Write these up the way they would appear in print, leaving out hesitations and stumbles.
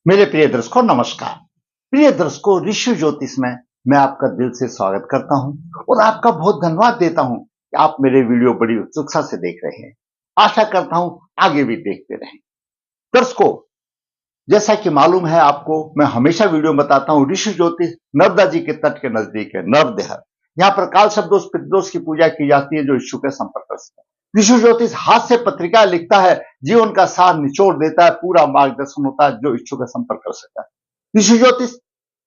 मेरे प्रिय दर्शकों नमस्कार। प्रिय दर्शकों ऋषि ज्योतिष में मैं आपका दिल से स्वागत करता हूं और आपका बहुत धन्यवाद देता हूं कि आप मेरे वीडियो बड़ी उत्सुकता से देख रहे हैं। आशा करता हूं आगे भी देखते रहें। दर्शकों, जैसा कि मालूम है आपको, मैं हमेशा वीडियो में बताता हूं ऋषि ज्योतिष नर्मदा जी के तट के नजदीक है, नर्मदेहर। यहाँ पर काल शब्दोष पितृदोष की पूजा की जाती है जो इच्छुक है संपर्क से। ऋषि ज्योतिष हाथ से पत्रिका लिखता है, जीवन का सार निचोड़ देता है, पूरा मार्गदर्शन होता है, जो इच्छुक है संपर्क कर सकता है। ऋषि ज्योतिष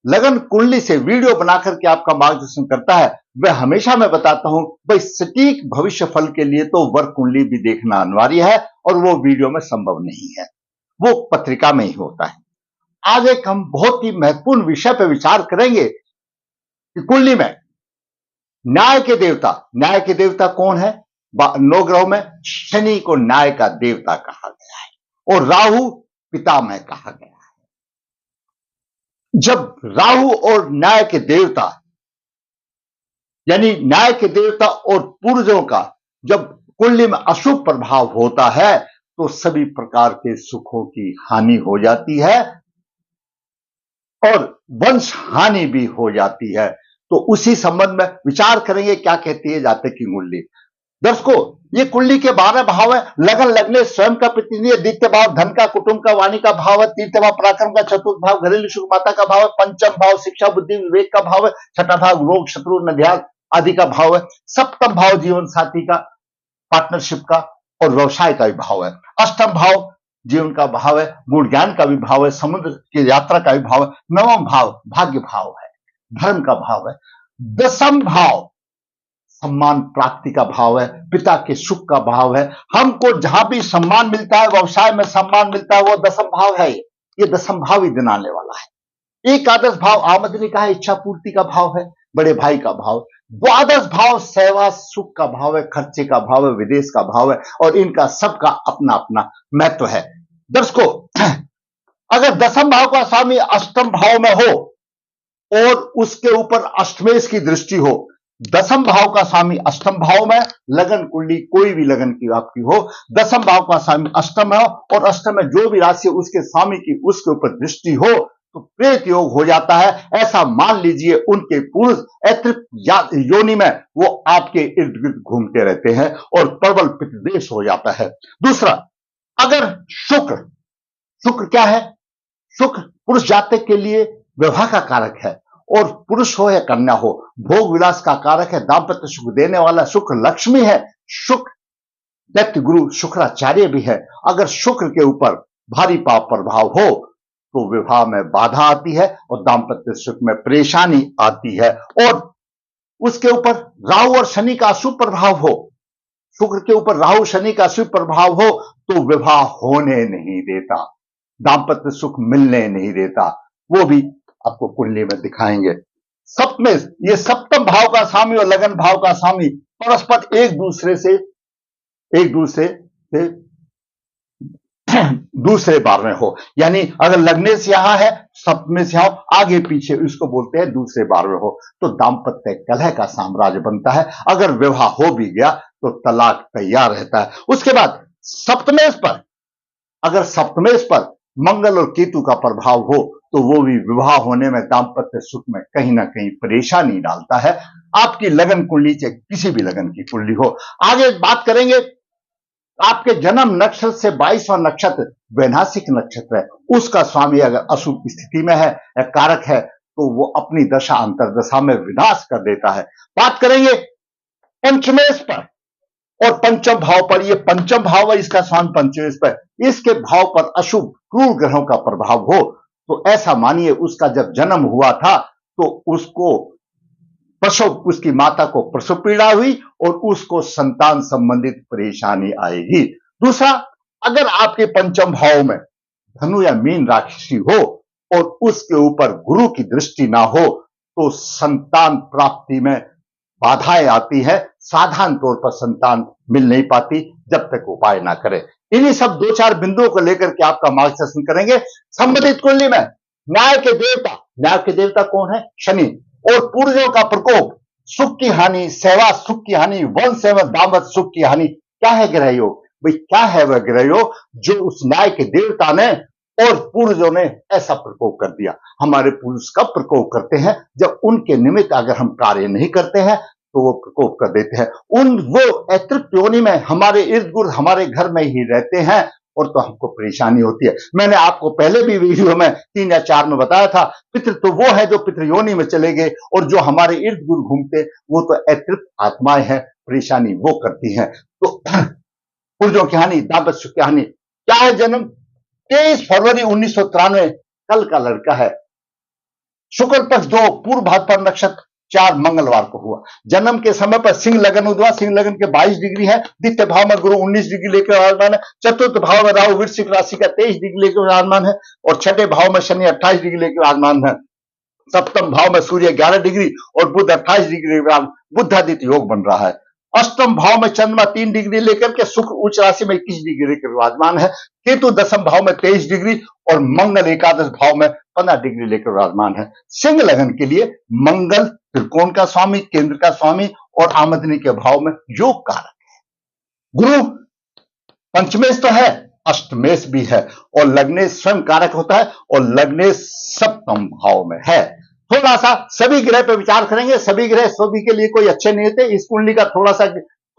लगन कुंडली से वीडियो बनाकर के आपका मार्गदर्शन करता है। वह हमेशा मैं बताता हूं भाई सटीक भविष्य फल के लिए तो वर कुंडली भी देखना अनिवार्य है और वो वीडियो में संभव नहीं है, वो पत्रिका में ही होता है। आज एक हम बहुत ही महत्वपूर्ण विषय पर विचार करेंगे कि कुंडली में न्याय के देवता कौन है। नौ ग्रहों में शनि को न्याय का देवता कहा गया है और राहु पितामह कहा गया है। जब राहु और न्याय के देवता यानी न्याय के देवता और पूर्वजों का जब कुंडली में अशुभ प्रभाव होता है तो सभी प्रकार के सुखों की हानि हो जाती है और वंश हानि भी हो जाती है। तो उसी संबंध में विचार करेंगे क्या कहती है जातक की कुंडली। दर्शकों, ये कुंडली के 12 भाव है। लगन लगने स्वयं का प्रतिनिधि, द्वितीय भाव धन का, कुटुंब का, वाणी का भाव है, तृतीय भाव पराक्रम का, चतुर्थ भाव घरेलू सुख माता का भाव है, पंचम भाव शिक्षा बुद्धि विवेक का भाव है, छठा भाव रोग शत्रु नध्यान आदि का भाव है, सप्तम भाव जीवन साथी का, पार्टनरशिप का और व्यवसाय का भी भाव है, अष्टम भाव जीवन का भाव है, गुण ज्ञान का भी भाव है, समुद्र की यात्रा का भी भाव है, नवम भाव भाग्य भाव है, धर्म का भाव है, दसम भाव सम्मान प्राप्ति का भाव है, पिता के सुख का भाव है। हमको जहां भी सम्मान मिलता है, व्यवसाय में सम्मान मिलता है, वो दसम भाव है। ये दसम भाव ही दिनाने वाला है। एकादश भाव आमदनी का है, इच्छा पूर्ति का भाव है, बड़े भाई का भाव। द्वादश भाव सेवा सुख का भाव है, खर्चे का भाव है, विदेश का भाव है और इनका सबका अपना अपना महत्व है। दर्शकों, अगर दसम भाव का स्वामी अष्टम भाव में हो और उसके ऊपर अष्टमेश की दृष्टि हो, दसम भाव का स्वामी अष्टम भाव में, लगन कुंडली कोई भी लगन की आपकी हो, दसम भाव का स्वामी अष्टम में हो और अष्टम में जो भी राशि उसके स्वामी की उसके ऊपर दृष्टि हो तो प्रेत योग हो जाता है। ऐसा मान लीजिए उनके पुरुष अतृप्त योनि में वो आपके इर्द गिर्द घूमते रहते हैं और प्रबल पितृदेश हो जाता है। दूसरा, अगर शुक्र क्या है? शुक्र पुरुष जातक के लिए विवाह का कारक है और पुरुष हो या कन्या हो, भोग विलास का कारक है, दाम्पत्य सुख देने वाला शुक्र लक्ष्मी है। शुक्र दैत्य गुरु शुक्राचार्य भी है। अगर शुक्र के ऊपर भारी पाप प्रभाव हो तो विवाह में बाधा आती है और दाम्पत्य सुख में परेशानी आती है। और उसके ऊपर राहु और शनि का अशुभ प्रभाव हो, शुक्र के ऊपर राहु शनि का अशुभ प्रभाव हो तो विवाह होने नहीं देता, दाम्पत्य सुख मिलने नहीं देता। वो भी आपको कुंडली में दिखाएंगे। सप्तमें, ये सप्तम भाव का स्वामी और लगन भाव का स्वामी परस्पर एक दूसरे से दूसरे बार में हो, यानी अगर लगने से यहां है, सप्तमें से यहां आगे पीछे, इसको बोलते हैं दूसरे बार में हो, तो दाम्पत्य कलह का साम्राज्य बनता है। अगर विवाह हो भी गया तो तलाक तैयार रहता है। उसके बाद सप्तमेश पर, अगर सप्तमेश पर मंगल और केतु का प्रभाव हो तो वो भी विवाह होने में, दाम्पत्य सुख में कहीं ना कहीं परेशानी डालता है। आपकी लगन कुंडली चाहे किसी भी लगन की कुंडली हो। आगे बात करेंगे, आपके जन्म नक्षत्र से 22वां नक्षत्र वैनाशिक नक्षत्र है, उसका स्वामी अगर अशुभ स्थिति में है या कारक है तो वो अपनी दशा अंतरदशा में विनाश कर देता है। बात करेंगे पंचमेश पर और पंचम भाव पर। ये पंचम भाव है, इसका स्वामी पंचमेश पर, इसके भाव पर अशुभ क्रूर ग्रहों का प्रभाव हो तो ऐसा मानिए उसका जब जन्म हुआ था तो उसको प्रसव, उसकी माता को प्रसव पीड़ा हुई और उसको संतान संबंधित परेशानी आएगी। दूसरा, अगर आपके पंचम भाव में धनु या मीन राशि हो और उसके ऊपर गुरु की दृष्टि ना हो तो संतान प्राप्ति में बाधाएं आती है, साधारण तौर पर संतान मिल नहीं पाती जब तक उपाय ना करे। इन्हीं सब 2-4 बिंदुओं को लेकर के आपका मार्गदर्शन करेंगे। संबंधित कुंडली में न्याय के देवता कौन है? शनि। और पूर्वजों का प्रकोप, सुख की हानि, सेवा सुख की हानि, वंश एवं दाम्पत्य सुख की हानि। क्या है ग्रह योग? भाई क्या है वह ग्रह योग जो उस न्याय के देवता ने और पूर्वजों ने ऐसा प्रकोप कर दिया। हमारे पूर्वज कब प्रकोप करते हैं? जब उनके निमित्त अगर हम कार्य नहीं करते हैं तो वो प्रकोप कर देते हैं। वो अतृप्त योनि में हमारे इर्द गिर्द हमारे घर में ही रहते हैं और तो हमको परेशानी होती है। मैंने आपको पहले भी वीडियो में 3 या 4 में बताया था, पितृ तो वो है जो पितृ योनि में चले गए, और जो हमारे इर्द गिर्द घूमते वो तो अतृप्त आत्माएं हैं, परेशानी वो करती हैं। तो पूर्वजों की हानि, दाम्पत्य की हानि। क्या है जन्म? 23 फरवरी 1993, कल का लड़का है। शुक्ल पक्ष 2, पूर्व भाद्रपद नक्षत्र 4 मंगलवार को हुआ। जन्म के समय पर सिंह लगन हुआ। सिंह लगन के 22 डिग्री है। द्वितीय भाव में गुरु 19 डिग्री लेकर विराजमान है। चतुर्थ भाव में राहु वृश्चिक राशि का 23 डिग्री लेकर विराजमान है, और छठे भाव में शनि 28 डिग्री लेकर विराजमान है। सप्तम भाव में सूर्य 11 डिग्री और बुध 28 डिग्री, बुद्धादित्य योग बन रहा है। अष्टम भाव में चंद्रमा 3 डिग्री लेकर के, शुक्र उच्च राशि में 21 डिग्री लेकर विराजमान है। केतु दसम भाव में 23 डिग्री और मंगल एकादश भाव में 15 डिग्री लेकर विराजमान है। सिंह लगन के लिए मंगल त्रिकोण का स्वामी, केंद्र का स्वामी और आमदनी के भाव में योग कारक है। गुरु पंचमेश तो है, अष्टमेश भी है, और लग्नेश स्वयं कारक होता है, और लग्नेश सप्तम भाव में है। थोड़ा सा सभी ग्रह पर विचार करेंगे। सभी ग्रह सभी के लिए कोई अच्छे नहीं होते। इस कुंडली का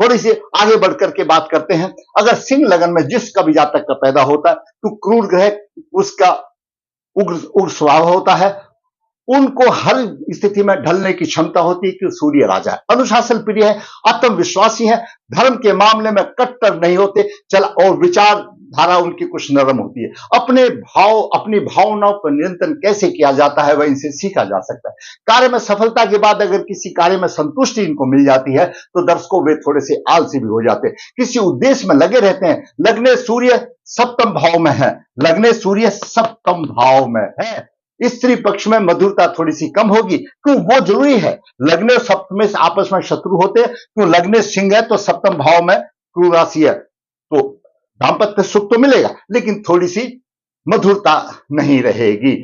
थोड़ी सी आगे बढ़कर के बात करते हैं। अगर सिंह लगन में जिसका भी जातक का पैदा होता है तो क्रूर ग्रह, उसका उग्र स्वभाव होता है। उनको हर स्थिति में ढलने की क्षमता होती है कि सूर्य राजा है, अनुशासन प्रिय है, आत्मविश्वासी है, धर्म के मामले में कट्टर नहीं होते, और विचारधारा उनकी कुछ नरम होती है। अपनी भावनाओं पर नियंत्रण कैसे किया जाता है वह इनसे सीखा जा सकता है। कार्य में सफलता के बाद अगर किसी कार्य में संतुष्टि इनको मिल जाती है तो दर्शकों वे थोड़े से आलसी भी हो जाते हैं, किसी उद्देश्य में लगे रहते हैं। लग्ने सूर्य सप्तम भाव में है, लग्ने सूर्य सप्तम भाव में है। स्त्री पक्ष में मधुरता थोड़ी सी कम होगी, क्यों? वो जरूरी है। लग्न और सप्तम से आपस में शत्रु होते हैं, क्यों? लग्न सिंह है तो सप्तम भाव में क्रूर राशि है, तो दाम्पत्य सुख तो मिलेगा लेकिन थोड़ी सी मधुरता नहीं रहेगी।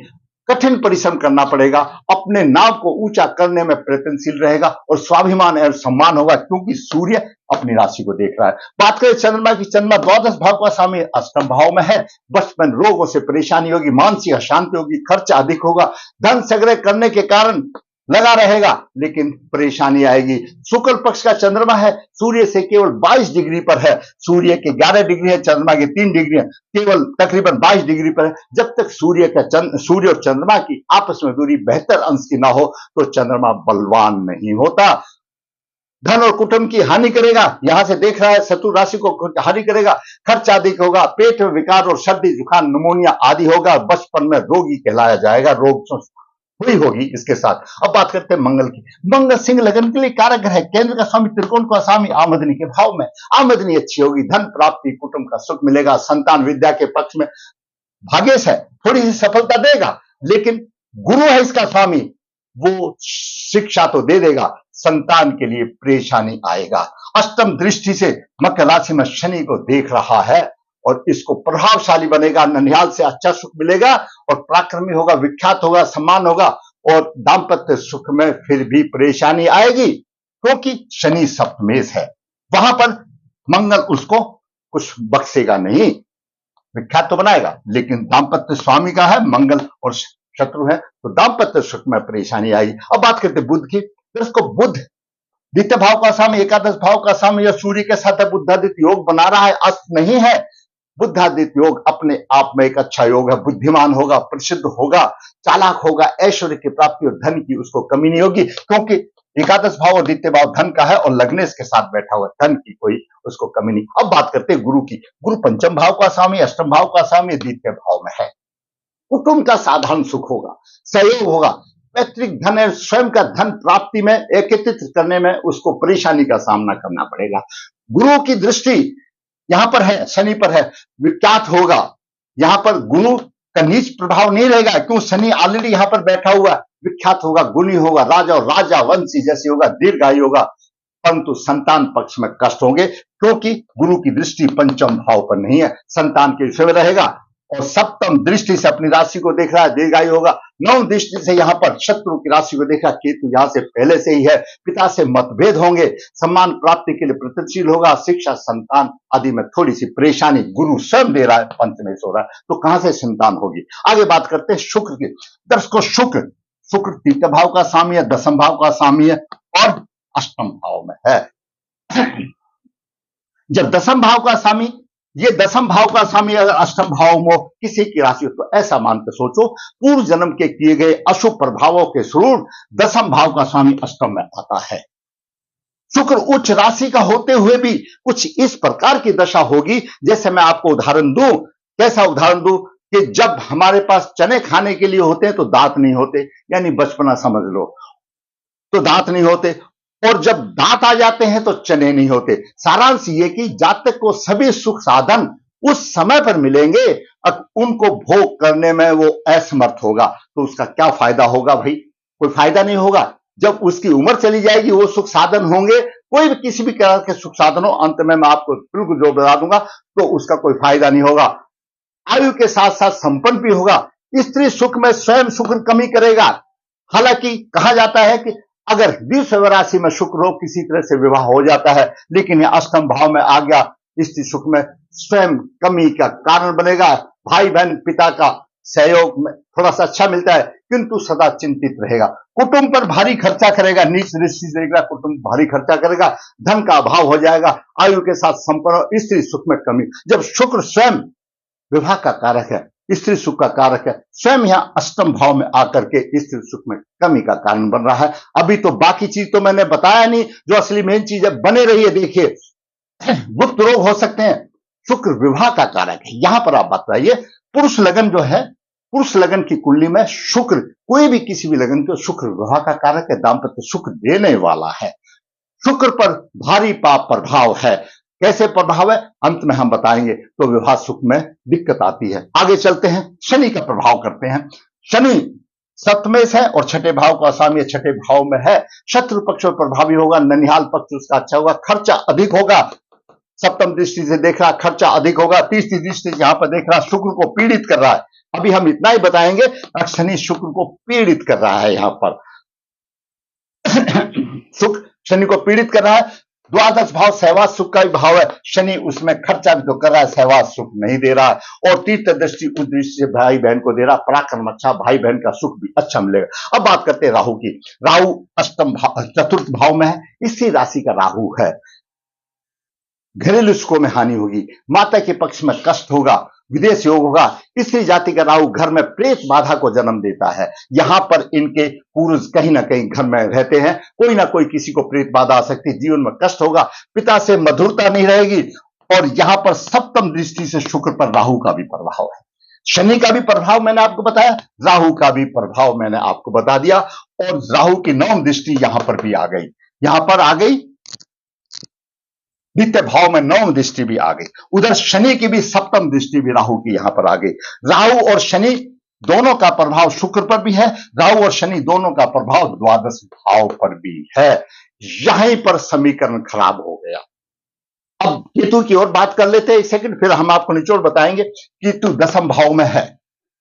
कठिन परिश्रम करना पड़ेगा, अपने नाम को ऊंचा करने में प्रयत्नशील रहेगा और स्वाभिमान और सम्मान होगा, क्योंकि सूर्य अपनी राशि को देख रहा है। बात करें चंद्रमा की, चंद्रमा द्वादश भाव का स्वामी अष्टम भाव में है। बचपन रोगों से परेशानी होगी, मानसिक अशांति होगी, खर्च अधिक होगा, धन संग्रह करने के कारण लगा रहेगा लेकिन परेशानी आएगी। शुक्ल पक्ष का चंद्रमा है, सूर्य से केवल 22 डिग्री पर है। सूर्य के 11 डिग्री है, चंद्रमा के 3 डिग्री है, केवल तकरीबन 22 डिग्री पर है। जब तक सूर्य और चंद्रमा की आपस में दूरी बेहतर अंश की ना हो तो चंद्रमा बलवान नहीं होता। धन और कुटुंब की हानि करेगा, यहां से देख रहा है शत्रु राशि को हानि करेगा, खर्च अधिक होगा, पेट में विकार और सर्दी जुकाम निमोनिया आदि होगा, बचपन में रोगी कहलाया जाएगा, रोग हुई होगी इसके साथ। अब बात करते हैं मंगल की। मंगल सिंह लगन के लिए कारक ग्रह, केंद्र का स्वामी, त्रिकोण का स्वामी, आमदनी के भाव में। आमदनी अच्छी होगी, धन प्राप्ति, कुटुंब का सुख मिलेगा, संतान विद्या के पक्ष में भाग्यश है, थोड़ी सी सफलता देगा, लेकिन गुरु है इसका स्वामी, वो शिक्षा तो दे देगा, संतान के लिए परेशानी आएगा। अष्टम दृष्टि से मकर राशि में शनि को देख रहा है और इसको प्रभावशाली बनेगा, ननिहाल से अच्छा सुख मिलेगा और पराक्रमी होगा, विख्यात होगा, सम्मान होगा, और दाम्पत्य सुख में फिर भी परेशानी आएगी क्योंकि शनि सप्तमेश है। वहां पर मंगल उसको कुछ बख्शेगा नहीं, विख्यात तो बनाएगा लेकिन दाम्पत्य स्वामी का है मंगल और शत्रु है तो दाम्पत्य सुख में परेशानी आएगी। अब बात करते बुध की। दोस्तों बुध द्वितीय भाव का स्वामी, एकादश भाव का स्वामी या सूर्य के साथ बुद्धादित्य योग बना रहा है, अस्त नहीं है। बुद्धादित्य योग अपने आप में एक अच्छा योग है, बुद्धिमान होगा, प्रसिद्ध होगा, चालाक होगा, ऐश्वर्य की प्राप्ति और धन की उसको कमी नहीं होगी क्योंकि एकादश भाव और द्वितीय भाव धन का है और लग्नेश के साथ बैठा हुआ, धन की कोई उसको कमी नहीं। अब बात करते हैं गुरु की। गुरु पंचम भाव का स्वामी, अष्टम भाव का स्वामी, द्वितीय भाव में है। कुटुंब का साधारण सुख होगा, सहयोग होगा, पैतृक धन है, स्वयं का धन प्राप्ति में एकत्रित करने में उसको परेशानी का सामना करना पड़ेगा। गुरु की दृष्टि यहां पर है, शनि पर है, विख्यात होगा। यहां पर गुरु का नीच प्रभाव नहीं रहेगा क्यों? शनि ऑलरेडी यहां पर बैठा हुआ, विख्यात होगा, गुणी होगा, राजा और राजा वंशी जैसे होगा, दीर्घायु होगा, परंतु संतान पक्ष में कष्ट होंगे क्योंकि गुरु की दृष्टि पंचम भाव पर नहीं है, संतान के विषय में रहेगा। और सप्तम दृष्टि से अपनी राशि को देख रहा है, दीर्घायु होगा। नवम दृष्टि से यहाँ पर शत्रु की राशि को देखा, केतु यहाँ से पहले से ही है, पिता से मतभेद होंगे, सम्मान प्राप्ति के लिए प्रयत्नशील होगा, शिक्षा संतान आदि में थोड़ी सी परेशानी गुरु स्वयं दे रहा है, पंचमेश हो रहा है, तो कहां से संतान होगी। आगे बात करते हैं शुक्र की। दर्शकों, शुक्र तृतीय भाव का स्वामी है, दसम भाव का स्वामी है और अष्टम भाव में है। जब दसम भाव का स्वामी, ये दसम भाव का स्वामी अगर अष्टम भाव में किसी की राशि हो, तो ऐसा मानकर सोचो पूर्व जन्म के किए गए अशुभ प्रभावों के स्वरूप दसम भाव का स्वामी अष्टम में आता है। शुक्र उच्च राशि का होते हुए भी कुछ इस प्रकार की दशा होगी, जैसे मैं आपको उदाहरण दूं। कैसा उदाहरण दूं कि जब हमारे पास चने खाने के लिए होते हैं तो दांत नहीं होते, यानी बचपना समझ लो, तो दांत नहीं होते, और जब दांत आ जाते हैं तो चने नहीं होते। सारांश ये कि जातक को सभी सुख साधन उस समय पर मिलेंगे, अब उनको भोग करने में वो असमर्थ होगा, तो उसका क्या फायदा होगा भाई? कोई फायदा नहीं होगा। जब उसकी उम्र चली जाएगी, वो सुख साधन होंगे, कोई भी किसी भी तरह के सुख साधन हो, अंत में मैं आपको बिल्कुल जो बता दूंगा, तो उसका कोई फायदा नहीं होगा। आयु के साथ साथ संपन्न भी होगा। स्त्री सुख में स्वयं शुक्र कमी करेगा। हालांकि कहा जाता है कि अगर द्वितीय राशि में शुक्र हो, किसी तरह से विवाह हो जाता है, लेकिन यह अष्टम भाव में आ गया, स्त्री सुख में स्वयं कमी का कारण बनेगा। भाई बहन पिता का सहयोग में थोड़ा सा अच्छा मिलता है, किंतु सदा चिंतित रहेगा। कुटुंब पर भारी खर्चा करेगा, नीच दृष्टि से देखा, कुटुंब भारी खर्चा करेगा, धन का अभाव हो जाएगा, आयु के साथ संपन्न, स्त्री सुख में कमी। जब शुक्र स्वयं विवाह का कारक है, स्त्री सुख का कारक है, स्वयं यहाँ अष्टम भाव में आकर के स्त्री सुख में कमी का कारण बन रहा है। अभी तो बाकी चीज तो मैंने बताया नहीं, जो असली मेन चीज है, बने रहिए। देखिए, गुप्त रोग हो सकते हैं, शुक्र विवाह का कारक है। यहां पर आप बताइए, पुरुष लगन जो है, पुरुष लगन की कुंडली में शुक्र, कोई भी किसी भी लगन को शुक्र विवाह का कारक है, दाम्पत्य सुख देने वाला है। शुक्र पर भारी पाप प्रभाव है। कैसे प्रभाव है, अंत में हम बताएंगे। तो विवाह सुख में दिक्कत आती है। आगे चलते हैं, शनि का प्रभाव करते हैं। शनि सप्तमेश है और छठे भाव का स्वामी छठे भाव में है। शत्रु पक्ष पर प्रभावी होगा, ननिहाल पक्ष उसका अच्छा होगा, खर्चा अधिक होगा। सप्तम दृष्टि से देख रहा, खर्चा अधिक होगा। तीसरी दृष्टि से यहां पर देख रहा, शुक्र को पीड़ित कर रहा है। अभी हम इतना ही बताएंगे, शनि शुक्र को पीड़ित कर रहा है। यहां पर शुक्र शनि को पीड़ित कर रहा है। द्वादश भाव सहवास सुख का भी भाव है, शनि उसमें खर्चा भी तो कर रहा है, सहवास सुख नहीं दे रहा है। और तीर्थ दृष्टि उस दृष्टि से भाई बहन को दे रहा, पराक्रम अच्छा, भाई बहन का सुख भी अच्छा मिलेगा। अब बात करते हैं राहु की। राहु अष्टम भाव, चतुर्थ भाव में है, इसी राशि का राहु है। घरेलू सुखों में हानि होगी, माता के पक्ष में कष्ट होगा, विदेश योग होगा। स्त्री जाति का राहु घर में प्रेत बाधा को जन्म देता है। यहां पर इनके पूर्वज कहीं ना कहीं घर में रहते हैं, कोई ना कोई किसी को प्रेत बाधा आ सकती है, जीवन में कष्ट होगा, पिता से मधुरता नहीं रहेगी। और यहां पर सप्तम दृष्टि से शुक्र पर राहु का भी प्रभाव है। शनि का भी प्रभाव मैंने आपको बताया, राहु का भी प्रभाव मैंने आपको बता दिया। और राहु की नवम दृष्टि यहां पर भी आ गई, यहां पर आ गई, द्वितीय भाव में नवम दृष्टि भी आ गई। उधर शनि की भी सप्तम दृष्टि भी राहु की यहां पर आ गई। राहु और शनि दोनों का प्रभाव शुक्र पर भी है, राहु और शनि दोनों का प्रभाव द्वादश भाव पर भी है। यहीं पर समीकरण खराब हो गया। अब केतु की ओर बात कर लेते हैं एक सेकंड, फिर हम आपको निचोड़ बताएंगे। केतु दसम भाव में है,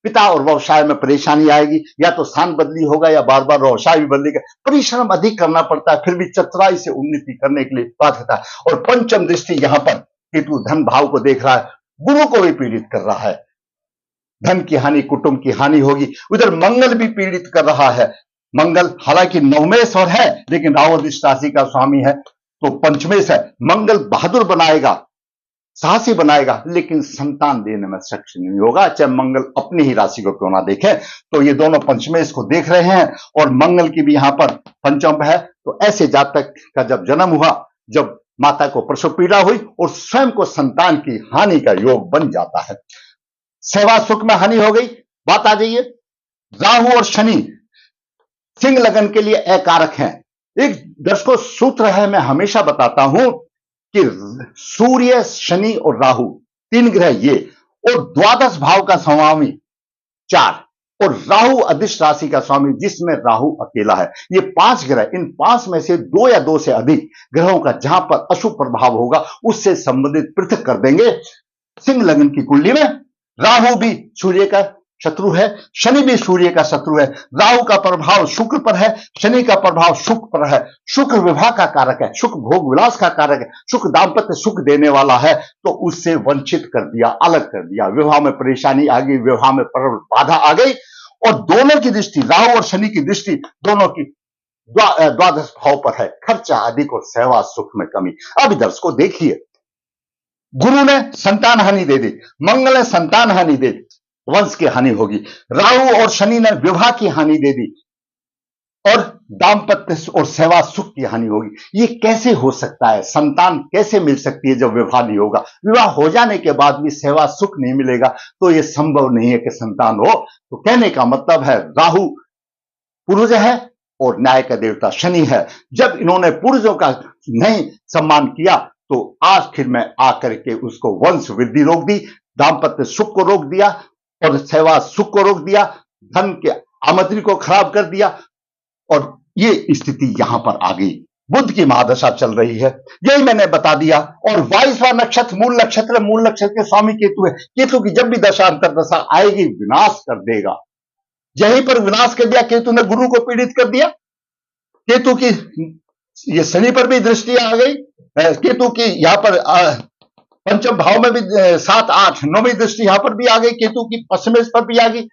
पिता और व्यवसाय में परेशानी आएगी, या तो स्थान बदली होगा या बार बार व्यवसाय भी बदलेगा, परिश्रम अधिक करना पड़ता है, फिर भी चतुराई से उन्नति करने के लिए बाध्यता है। और पंचम दृष्टि यहां पर केतु धन भाव को देख रहा है, गुरु को भी पीड़ित कर रहा है, धन की हानि, कुटुंब की हानि होगी। उधर मंगल भी पीड़ित कर रहा है। मंगल हालांकि नवमेश और है, लेकिन राहु अधिष्ट राशि का स्वामी है, तो पंचमेश है। मंगल बहादुर बनाएगा, साहसी बनाएगा, लेकिन संतान देने में सक्षम नहीं होगा, चाहे मंगल अपनी ही राशि को क्यों ना देखे। तो ये दोनों पंचमेश को देख रहे हैं और मंगल की भी यहां पर पंचम है। तो ऐसे जातक का जब जन्म हुआ, जब माता को प्रसव पीड़ा हुई और स्वयं को संतान की हानि का योग बन जाता है, सेवा सुख में हानि हो गई। बात आ जाइए, राहु और शनि सिंह लगन के लिए अकारक हैं। एक दर्शकों सूत्र है, मैं हमेशा बताता हूं कि सूर्य, शनि और राहु तीन ग्रह ये, और द्वादश भाव का स्वामी 4, और राहु अधिष्ट राशि का स्वामी जिसमें राहु अकेला है। ये 5 ग्रह, इन 5 में से 2 या 2 से अधिक ग्रहों का जहां पर अशुभ प्रभाव होगा उससे संबंधित पृथक कर देंगे सिंह लगन की कुंडली में। राहु भी सूर्य का शत्रु है, शनि भी सूर्य का शत्रु है। राहु का प्रभाव शुक्र पर है, शनि का प्रभाव शुक्र पर है। शुक्र विवाह का कारक है, शुक्र भोग विलास का कारक है, शुक्र दाम्पत्य सुख देने वाला है, तो उससे वंचित कर दिया, अलग कर दिया। विवाह में परेशानी आ गई, विवाह में बाधा आ गई। और दोनों की दृष्टि, राहु और शनि की दृष्टि दोनों की द्वादश भाव पर है, खर्चा अधिक और सेवा सुख में कमी। अब दर्शकों देखिए, गुरु ने संतान हानि दे दी, मंगल ने संतान हानि दे दी, वंश की हानि होगी। राहु और शनि ने विवाह की हानि दे दी और दाम्पत्य और सेवा सुख की हानि होगी। ये कैसे हो सकता है? संतान कैसे मिल सकती है जब विवाह नहीं होगा? विवाह हो जाने के बाद भी सेवा सुख नहीं मिलेगा, तो यह संभव नहीं है कि संतान हो। तो कहने का मतलब है, राहु पूर्वज है और न्याय का देवता शनि है। जब इन्होंने पूर्वजों का नहीं सम्मान किया, तो आखिर में आकर के उसको वंश वृद्धि रोक दी, दाम्पत्य सुख को रोक दिया और सेवा सुख को रोक दिया, धन के आमदनी को खराब कर दिया। और ये स्थिति यहां पर आ गई। बुध की महादशा चल रही है, यही मैंने बता दिया। और 22वां नक्षत्र मूल नक्षत्र, मूल नक्षत्र के स्वामी केतु है। केतु की जब भी दशा अंतर दशा आएगी, विनाश कर देगा। यहीं पर विनाश कर दिया, केतु ने गुरु को पीड़ित कर दिया। केतु की ये शनि पर भी दृष्टि आ गई, केतु की यहां पर पंचम भाव में भी 7, 8, 9वीं दृष्टि यहां पर भी आ गई, केतु की पश्चिमेश पर भी आ गई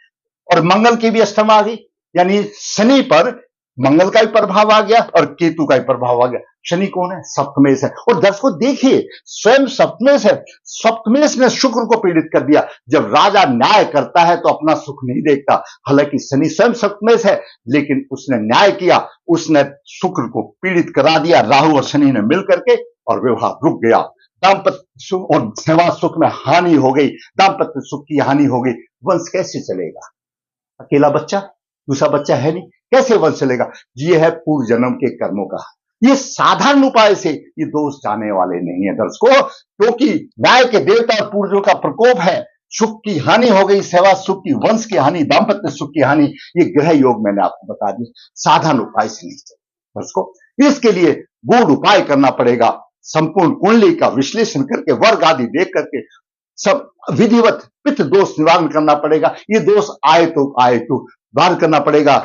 और मंगल की भी अष्टम आ गई। यानी शनि पर मंगल का भी प्रभाव आ गया और केतु का भी प्रभाव आ गया। शनि कौन है? सप्तमेश है। और दर्शकों देखिए, स्वयं सप्तमेश है। सप्तमेश ने शुक्र को पीड़ित कर दिया। जब राजा न्याय करता है तो अपना सुख नहीं देखता। हालांकि शनि स्वयं सप्तमेश है, लेकिन उसने न्याय किया, उसने शुक्र को पीड़ित करा दिया। राहु और शनि ने मिल करके, और विवाह रुक गया। दाम्पत्य सुख और सेवा सुख में हानि हो गई, दाम्पत्य सुख की हानि हो गई। वंश कैसे चलेगा? अकेला बच्चा, दूसरा बच्चा है नहीं, कैसे वंश चलेगा? ये है पूर्व जन्म के कर्मों का। ये साधारण उपाय से ये दोष जाने वाले नहीं है दर्शकों, क्योंकि न्याय के देवता और पूर्वजों का प्रकोप है। सुख की हानि हो गई, सेवा सुख की, वंश की हानि, दाम्पत्य सुख की हानि। ये ग्रह योग मैंने आपको बता दी, साधारण उपाय से नहीं चलेगा दर्शकों। इसके लिए गूढ़ उपाय करना पड़ेगा। संपूर्ण कुंडली का विश्लेषण करके, वर्ग आदि देख करके, सब विधिवत पित्त दोष निवारण करना पड़ेगा। ये दोष आए तो बाहर करना पड़ेगा।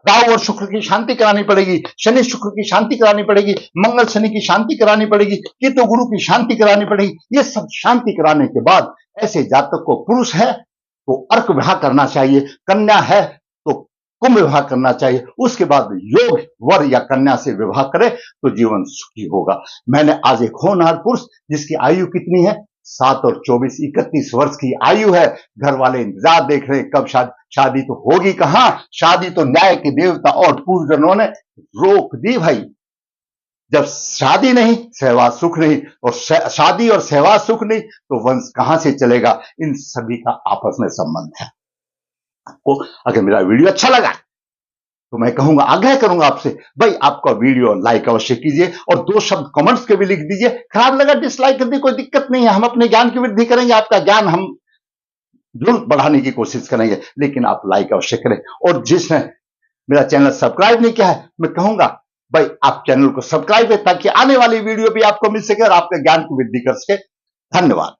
राहु और शुक्र की शांति करानी पड़ेगी, शनि शुक्र की शांति करानी पड़ेगी, मंगल शनि की शांति करानी पड़ेगी, केतु गुरु की शांति करानी पड़ेगी। ये सब शांति कराने के बाद ऐसे जातक को, पुरुष है तो अर्क विवाह करना चाहिए, कन्या है तो कुंभ विवाह करना चाहिए। उसके बाद योग वर या कन्या से विवाह करे तो जीवन सुखी होगा। मैंने आज एक होनहार पुरुष, जिसकी आयु कितनी है? 7 और 24, 31 वर्ष की आयु है। घर वाले इंतजार देख रहे हैं कब शादी तो होगी कहां। शादी तो न्याय के देवता और पूर्वजनों ने रोक दी भाई। जब शादी नहीं, सेवा सुख नहीं, और शादी और सेवा सुख नहीं, तो वंश कहां से चलेगा? इन सभी का आपस में संबंध है। आपको अगर मेरा वीडियो अच्छा लगा तो मैं कहूंगा, आग्रह करूंगा आपसे, भाई आपका वीडियो लाइक अवश्य कीजिए और 2 शब्द कमेंट्स के भी लिख दीजिए। खराब लगा डिसलाइक कर दी, कोई दिक्कत नहीं है। हम अपने ज्ञान की वृद्धि करेंगे, आपका ज्ञान हम जरूर बढ़ाने की कोशिश करेंगे, लेकिन आप लाइक अवश्य करें। और जिसने मेरा चैनल सब्सक्राइब नहीं किया है, मैं कहूंगा भाई आप चैनल को सब्सक्राइब करें, ताकि आने वाली वीडियो भी आपको मिल सके और आपके ज्ञान की वृद्धि कर सके। धन्यवाद।